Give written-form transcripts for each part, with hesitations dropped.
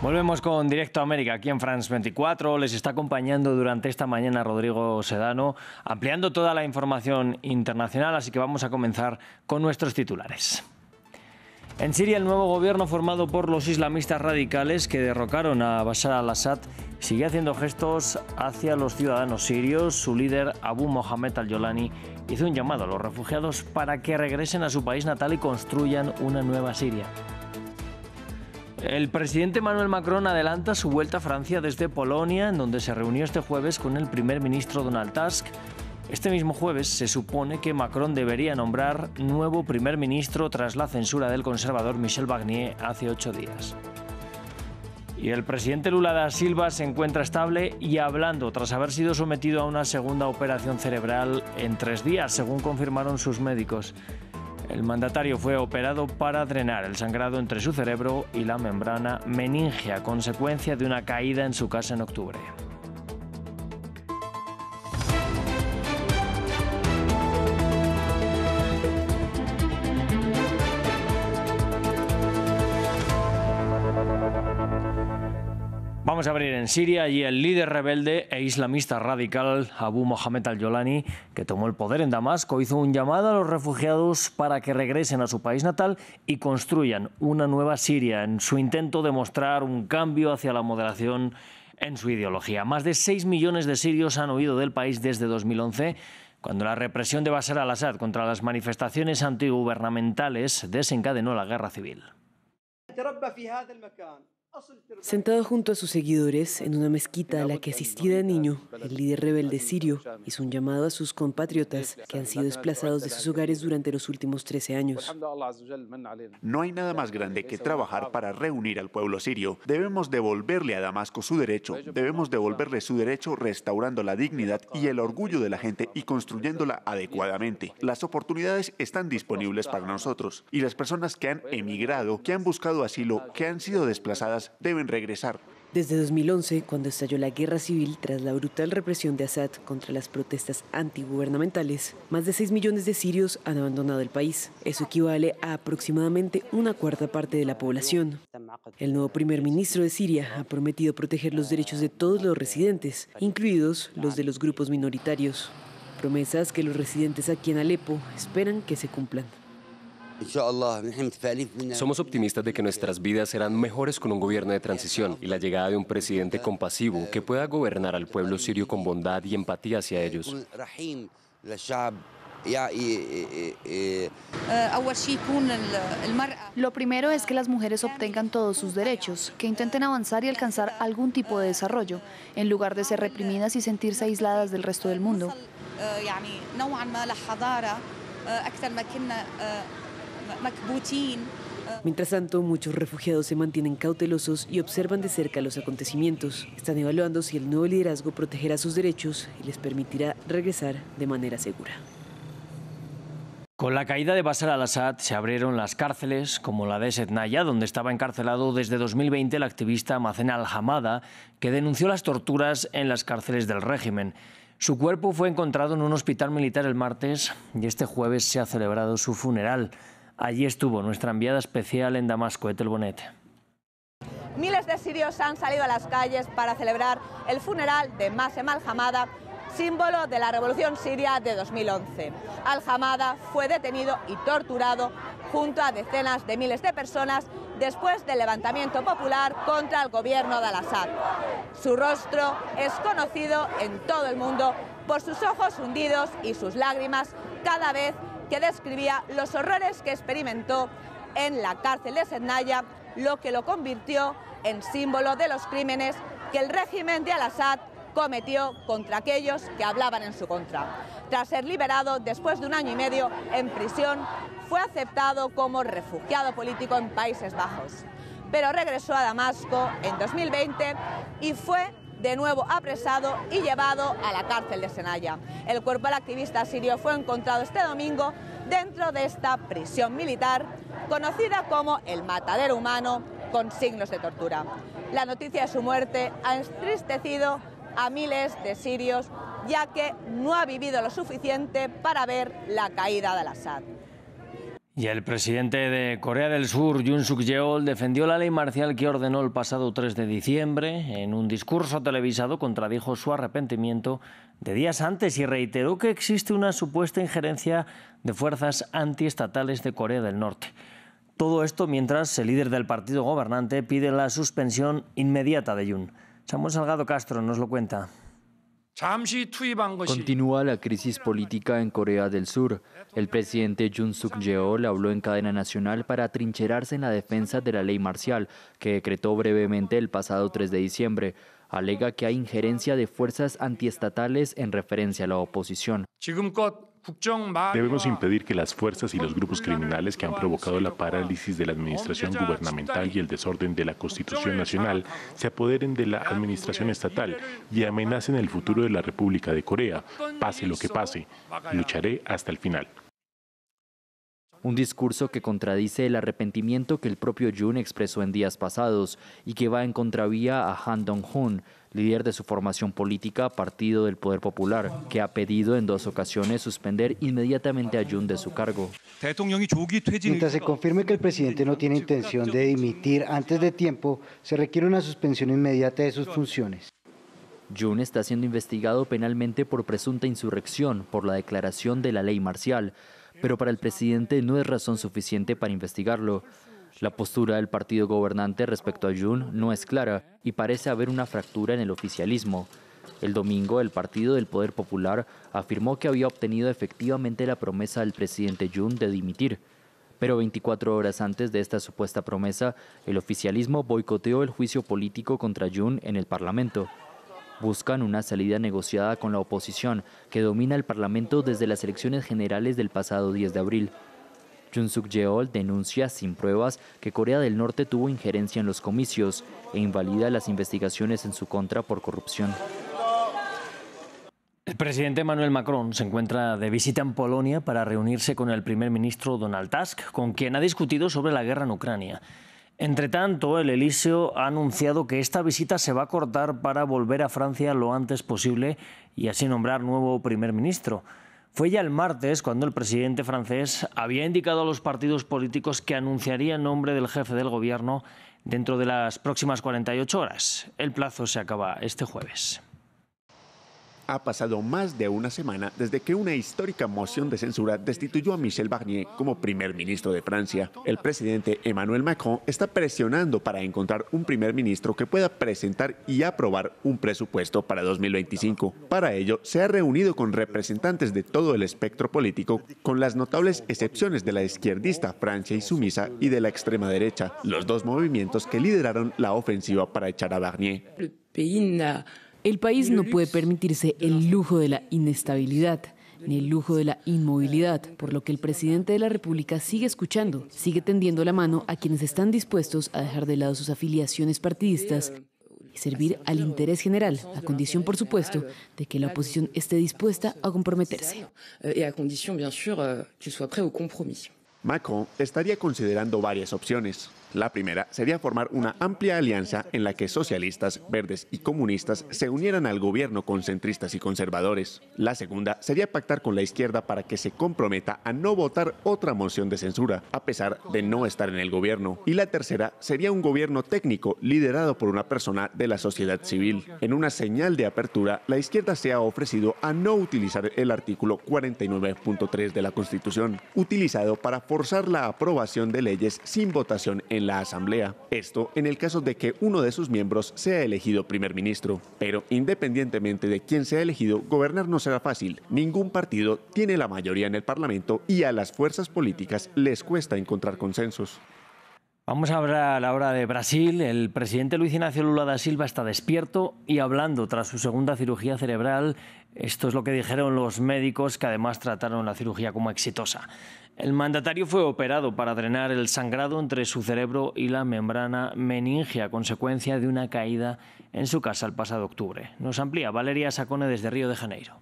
Volvemos con Directo a América, aquí en France 24. Les está acompañando durante esta mañana Rodrigo Sedano, ampliando toda la información internacional, así que vamos a comenzar con nuestros titulares. En Siria, el nuevo gobierno formado por los islamistas radicales que derrocaron a Bashar al-Assad sigue haciendo gestos hacia los ciudadanos sirios. Su líder, Abu Mohamed al-Yolani, hizo un llamado a los refugiados para que regresen a su país natal y construyan una nueva Siria. El presidente Emmanuel Macron adelanta su vuelta a Francia desde Polonia, en donde se reunió este jueves con el primer ministro Donald Tusk. Este mismo jueves se supone que Macron debería nombrar nuevo primer ministro tras la censura del conservador Michel Barnier hace 8 días. Y el presidente Lula da Silva se encuentra estable y hablando tras haber sido sometido a una segunda operación cerebral en 3 días, según confirmaron sus médicos. El mandatario fue operado para drenar el sangrado entre su cerebro y la membrana meninge a consecuencia de una caída en su casa en octubre. Vamos a abrir en Siria. Allí el líder rebelde e islamista radical Abu Mohamed al-Yolani, que tomó el poder en Damasco, hizo un llamado a los refugiados para que regresen a su país natal y construyan una nueva Siria en su intento de mostrar un cambio hacia la moderación en su ideología. Más de 6 millones de sirios han huido del país desde 2011, cuando la represión de Bashar al-Assad contra las manifestaciones antigubernamentales desencadenó la guerra civil. Sentado junto a sus seguidores en una mezquita a la que asistía de niño, el líder rebelde sirio hizo un llamado a sus compatriotas que han sido desplazados de sus hogares durante los últimos 13 años. No hay nada más grande que trabajar para reunir al pueblo sirio. Debemos devolverle a Damasco su derecho. Debemos devolverle su derecho restaurando la dignidad y el orgullo de la gente y construyéndola adecuadamente. Las oportunidades están disponibles para nosotros y las personas que han emigrado, que han buscado asilo, que han sido desplazadas, deben regresar. Desde 2011, cuando estalló la guerra civil tras la brutal represión de Assad contra las protestas antigubernamentales, más de 6 millones de sirios han abandonado el país. Eso equivale a aproximadamente 1/4 parte de la población. El nuevo primer ministro de Siria ha prometido proteger los derechos de todos los residentes, incluidos los de los grupos minoritarios. Promesas que los residentes aquí en Alepo esperan que se cumplan. Somos optimistas de que nuestras vidas serán mejores con un gobierno de transición y la llegada de un presidente compasivo que pueda gobernar al pueblo sirio con bondad y empatía hacia ellos. Lo primero es que las mujeres obtengan todos sus derechos, que intenten avanzar y alcanzar algún tipo de desarrollo, en lugar de ser reprimidas y sentirse aisladas del resto del mundo. Mientras tanto, muchos refugiados se mantienen cautelosos y observan de cerca los acontecimientos. Están evaluando si el nuevo liderazgo protegerá sus derechos y les permitirá regresar de manera segura. Con la caída de Bashar al-Assad se abrieron las cárceles, como la de Sednaya, donde estaba encarcelado desde 2020 el activista Mazen al-Hamada, que denunció las torturas en las cárceles del régimen. Su cuerpo fue encontrado en un hospital militar el martes y este jueves se ha celebrado su funeral. Allí estuvo nuestra enviada especial en Damasco, Etel Bonet. Miles de sirios han salido a las calles para celebrar el funeral de Mazen al-Hamada, símbolo de la revolución siria de 2011. Al-Hamada fue detenido y torturado junto a decenas de miles de personas después del levantamiento popular contra el gobierno de al-Assad. Su rostro es conocido en todo el mundo por sus ojos hundidos y sus lágrimas cada vez que describía los horrores que experimentó en la cárcel de Sednaya, lo que lo convirtió en símbolo de los crímenes que el régimen de al-Assad cometió contra aquellos que hablaban en su contra. Tras ser liberado después de 1 año y medio en prisión, fue aceptado como refugiado político en Países Bajos, pero regresó a Damasco en 2020 y fue de nuevo apresado y llevado a la cárcel de Sednaya. El cuerpo del activista sirio fue encontrado este domingo dentro de esta prisión militar, conocida como el matadero humano, con signos de tortura. La noticia de su muerte ha entristecido a miles de sirios, ya que no ha vivido lo suficiente para ver la caída de al-Assad. Y el presidente de Corea del Sur, Yoon Suk-yeol, defendió la ley marcial que ordenó el pasado 3 de diciembre. En un discurso televisado contradijo su arrepentimiento de días antes y reiteró que existe una supuesta injerencia de fuerzas antiestatales de Corea del Norte. Todo esto mientras el líder del partido gobernante pide la suspensión inmediata de Yoon. Samuel Salgado Castro nos lo cuenta. Continúa la crisis política en Corea del Sur. El presidente Yoon Suk-yeol habló en cadena nacional para atrincherarse en la defensa de la ley marcial, que decretó brevemente el pasado 3 de diciembre. Alega que hay injerencia de fuerzas antiestatales en referencia a la oposición. Debemos impedir que las fuerzas y los grupos criminales que han provocado la parálisis de la administración gubernamental y el desorden de la Constitución Nacional se apoderen de la administración estatal y amenacen el futuro de la República de Corea. Pase lo que pase, lucharé hasta el final. Un discurso que contradice el arrepentimiento que el propio Yoon expresó en días pasados y que va en contravía a Han Dong-hoon, líder de su formación política Partido del Poder Popular, que ha pedido en 2 ocasiones suspender inmediatamente a Yoon de su cargo. Mientras se confirme que el presidente no tiene intención de dimitir antes de tiempo, se requiere una suspensión inmediata de sus funciones. Yoon está siendo investigado penalmente por presunta insurrección por la declaración de la ley marcial, pero para el presidente no es razón suficiente para investigarlo. La postura del partido gobernante respecto a Yoon no es clara y parece haber una fractura en el oficialismo. El domingo, el Partido del Poder Popular afirmó que había obtenido efectivamente la promesa del presidente Yoon de dimitir. Pero 24 horas antes de esta supuesta promesa, el oficialismo boicoteó el juicio político contra Yoon en el Parlamento. Buscan una salida negociada con la oposición, que domina el Parlamento desde las elecciones generales del pasado 10 de abril. Yoon Suk-yeol denuncia sin pruebas que Corea del Norte tuvo injerencia en los comicios e invalida las investigaciones en su contra por corrupción. El presidente Emmanuel Macron se encuentra de visita en Polonia para reunirse con el primer ministro Donald Tusk, con quien ha discutido sobre la guerra en Ucrania. Entre tanto, el Elíseo ha anunciado que esta visita se va a cortar para volver a Francia lo antes posible y así nombrar nuevo primer ministro. Fue ya el martes cuando el presidente francés había indicado a los partidos políticos que anunciaría el nombre del jefe del gobierno dentro de las próximas 48 horas. El plazo se acaba este jueves. Ha pasado más de una semana desde que una histórica moción de censura destituyó a Michel Barnier como primer ministro de Francia. El presidente Emmanuel Macron está presionando para encontrar un primer ministro que pueda presentar y aprobar un presupuesto para 2025. Para ello, se ha reunido con representantes de todo el espectro político, con las notables excepciones de la izquierdista Francia Insumisa y de la extrema derecha, los 2 movimientos que lideraron la ofensiva para echar a Barnier. El país no puede permitirse el lujo de la inestabilidad, ni el lujo de la inmovilidad, por lo que el presidente de la República sigue escuchando, sigue tendiendo la mano a quienes están dispuestos a dejar de lado sus afiliaciones partidistas y servir al interés general, a condición, por supuesto, de que la oposición esté dispuesta a comprometerse. Macron estaría considerando varias opciones. La primera sería formar una amplia alianza en la que socialistas, verdes y comunistas se unieran al gobierno con centristas y conservadores. La segunda sería pactar con la izquierda para que se comprometa a no votar otra moción de censura, a pesar de no estar en el gobierno. Y la tercera sería un gobierno técnico liderado por una persona de la sociedad civil. En una señal de apertura, la izquierda se ha ofrecido a no utilizar el artículo 49.3 de la Constitución, utilizado para forzar la aprobación de leyes sin votación en la Asamblea. Esto en el caso de que uno de sus miembros sea elegido primer ministro. Pero independientemente de quién sea elegido, gobernar no será fácil. Ningún partido tiene la mayoría en el Parlamento y a las fuerzas políticas les cuesta encontrar consensos. Vamos a hablar ahora de Brasil. El presidente Luis Inácio Lula da Silva está despierto y hablando tras su segunda cirugía cerebral. Esto es lo que dijeron los médicos, que además trataron la cirugía como exitosa. El mandatario fue operado para drenar el sangrado entre su cerebro y la membrana meninge a consecuencia de una caída en su casa el pasado octubre. Nos amplía Valeria Sacone desde Río de Janeiro.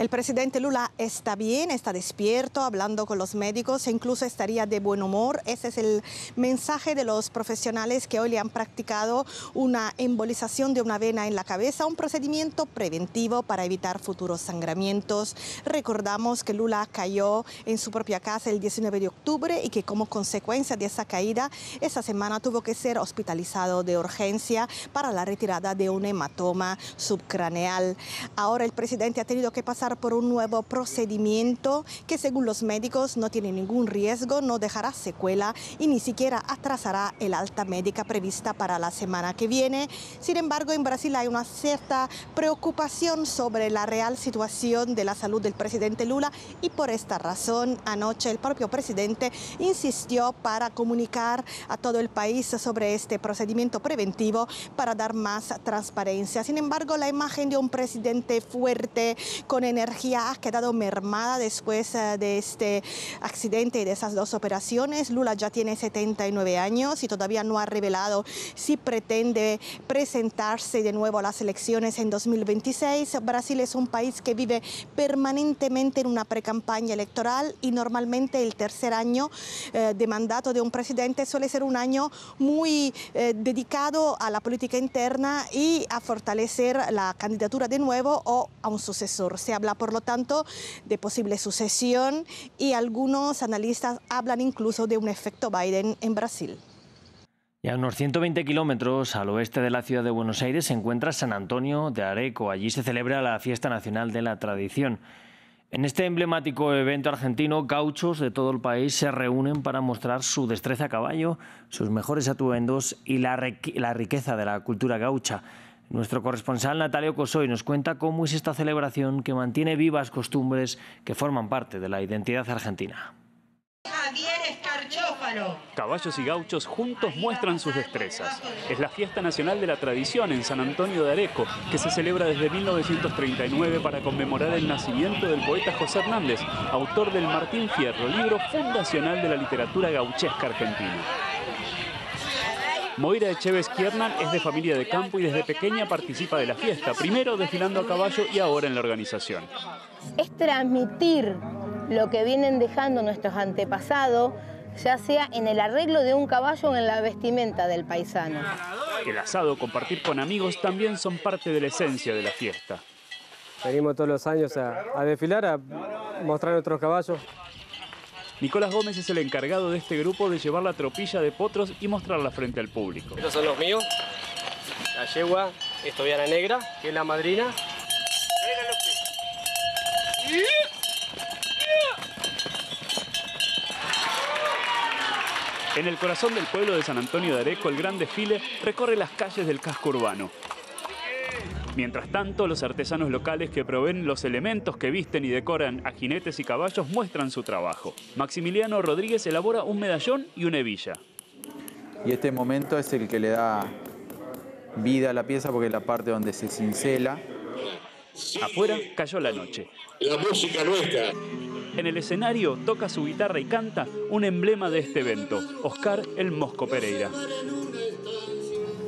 El presidente Lula está bien, está despierto, hablando con los médicos e incluso estaría de buen humor. Ese es el mensaje de los profesionales que hoy le han practicado una embolización de una vena en la cabeza, un procedimiento preventivo para evitar futuros sangramientos. Recordamos que Lula cayó en su propia casa el 19 de octubre y que como consecuencia de esa caída, esa semana tuvo que ser hospitalizado de urgencia para la retirada de un hematoma subcraneal. Ahora el presidente ha tenido que pasar por un nuevo procedimiento que según los médicos no tiene ningún riesgo, no dejará secuela y ni siquiera atrasará el alta médica prevista para la semana que viene. Sin embargo, en Brasil hay una cierta preocupación sobre la real situación de la salud del presidente Lula y por esta razón anoche el propio presidente insistió para comunicar a todo el país sobre este procedimiento preventivo para dar más transparencia. Sin embargo, la imagen de un presidente fuerte, con energía, ha quedado mermada después de este accidente y de esas dos operaciones. Lula ya tiene 79 años y todavía no ha revelado si pretende presentarse de nuevo a las elecciones en 2026. Brasil es un país que vive permanentemente en una precampaña electoral y normalmente el tercer año de mandato de un presidente suele ser un año muy dedicado a la política interna y a fortalecer la candidatura de nuevo o a un sucesor. Se habla, por lo tanto, de posible sucesión y algunos analistas hablan incluso de un efecto Biden en Brasil. Y a unos 120 kilómetros al oeste de la ciudad de Buenos Aires se encuentra San Antonio de Areco. Allí se celebra la Fiesta Nacional de la Tradición. En este emblemático evento argentino, gauchos de todo el país se reúnen para mostrar su destreza a caballo, sus mejores atuendos y la riqueza de la cultura gaucha. Nuestro corresponsal Natalio Cosoy nos cuenta cómo es esta celebración que mantiene vivas costumbres que forman parte de la identidad argentina. Caballos y gauchos juntos muestran sus destrezas. Es la Fiesta Nacional de la Tradición en San Antonio de Areco, que se celebra desde 1939 para conmemorar el nacimiento del poeta José Hernández, autor del Martín Fierro, libro fundacional de la literatura gauchesca argentina. Moira Echeves Kiernan es de familia de campo y desde pequeña participa de la fiesta, primero desfilando a caballo y ahora en la organización. Es transmitir lo que vienen dejando nuestros antepasados, ya sea en el arreglo de un caballo o en la vestimenta del paisano. El asado, compartir con amigos, también son parte de la esencia de la fiesta. Venimos todos los años a desfilar, a mostrar nuestros caballos. Nicolás Gómez es el encargado de este grupo de llevar la tropilla de potros y mostrarla frente al público. Estos son los míos, la yegua, esto Viana Negra, que es la madrina. En el corazón del pueblo de San Antonio de Areco, el gran desfile recorre las calles del casco urbano. Mientras tanto, los artesanos locales que proveen los elementos que visten y decoran a jinetes y caballos muestran su trabajo. Maximiliano Rodríguez elabora un medallón y una hebilla. Y este momento es el que le da vida a la pieza porque es la parte donde se cincela. Afuera cayó la noche. La música nuestra. En el escenario toca su guitarra y canta un emblema de este evento, Oscar el Mosco Pereira.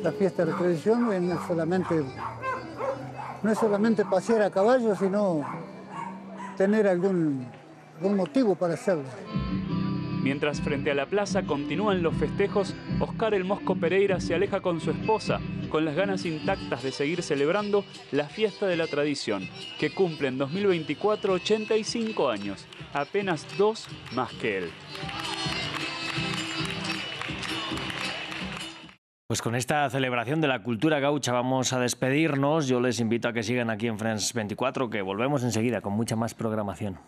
La fiesta de la tradición no es solamente pasear a caballo, sino tener algún motivo para hacerlo. Mientras frente a la plaza continúan los festejos, Oscar el Mosco Pereira se aleja con su esposa, con las ganas intactas de seguir celebrando la fiesta de la tradición, que cumple en 2024 85 años, apenas 2 más que él. Pues con esta celebración de la cultura gaucha vamos a despedirnos. Yo les invito a que sigan aquí en France 24, que volvemos enseguida con mucha más programación.